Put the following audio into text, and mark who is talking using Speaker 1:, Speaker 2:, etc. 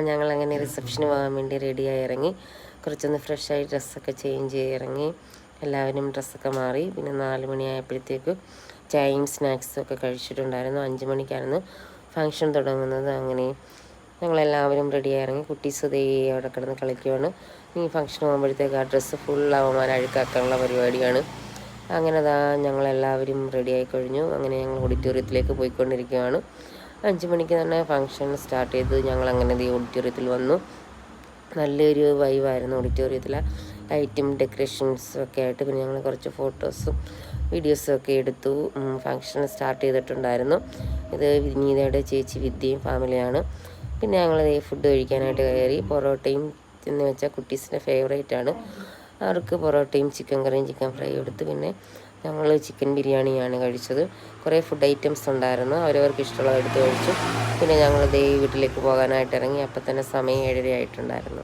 Speaker 1: ഞങ്ങളങ്ങനെ റിസപ്ഷന് പോകാൻ വേണ്ടി റെഡിയായി ഇറങ്ങി. കുറച്ചൊന്ന് ഫ്രഷായി ഡ്രസ്സൊക്കെ ചേഞ്ച് ചെയ്ത് ഇറങ്ങി. എല്ലാവരും ഡ്രസ്സൊക്കെ മാറി. പിന്നെ 4 മണിയായപ്പോഴത്തേക്ക് ചായയും സ്നാക്സും ഒക്കെ കഴിച്ചിട്ടുണ്ടായിരുന്നു. 5 മണിക്കായിരുന്നു ഫംഗ്ഷൻ തുടങ്ങുന്നത്. അങ്ങനെ ഞങ്ങളെല്ലാവരും റെഡിയായി ഇറങ്ങി. കുട്ടീസ് ദേ അവിടെ കിടന്ന് കളിക്കുവാണ്. ഈ ഫംഗ്ഷൻ പോകുമ്പോഴത്തേക്ക് ആ ഡ്രസ്സ് ഫുൾ അവന്മാർ അഴുക്കാക്കാനുള്ള പരിപാടിയാണ്. അങ്ങനെ ഞങ്ങളെല്ലാവരും റെഡിയായി കഴിഞ്ഞു. അങ്ങനെ ഞങ്ങൾ ഓഡിറ്റോറിയത്തിലേക്ക് പോയിക്കൊണ്ടിരിക്കുകയാണ്. 5 മണിക്ക് തന്നെ ഫംഗ്ഷൻ സ്റ്റാർട്ട് ചെയ്ത് ഞങ്ങളങ്ങനെ ഓഡിറ്റോറിയത്തിൽ വന്നു. നല്ലൊരു വൈബായിരുന്നു ഓഡിറ്റോറിയത്തിലെ ലൈറ്റും ഡെക്കറേഷൻസും ഒക്കെ ആയിട്ട്. പിന്നെ ഞങ്ങൾ കുറച്ച് ഫോട്ടോസും വീഡിയോസും ഒക്കെ എടുത്തു. ഫംഗ്ഷൻ സ്റ്റാർട്ട് ചെയ്തിട്ടുണ്ടായിരുന്നു. ഇത് വിനീതയുടെ ചേച്ചി വിദ്യയും ഫാമിലിയാണ്. പിന്നെ ഞങ്ങൾ ഫുഡ് കഴിക്കാനായിട്ട് കയറി. പൊറോട്ടയും എന്ന് വെച്ചാൽ കുട്ടീസിൻ്റെ ഫേവറേറ്റാണ്. അവർക്ക് പൊറോട്ടയും ചിക്കൻ കറിയും ചിക്കൻ ഫ്രൈ എടുത്ത്. പിന്നെ ഞങ്ങൾ ചിക്കൻ ബിരിയാണിയാണ് കഴിച്ചത്. കുറേ ഫുഡ് ഐറ്റംസ് ഉണ്ടായിരുന്നു. അവരവർക്ക് ഇഷ്ടമുള്ളത് എടുത്ത് കഴിച്ചു. പിന്നെ ഞങ്ങൾ വീട്ടിലേക്ക് പോകാനായിട്ട് ഇറങ്ങി. അപ്പം തന്നെ സമയം 7:30 ആയിട്ടുണ്ടായിരുന്നു.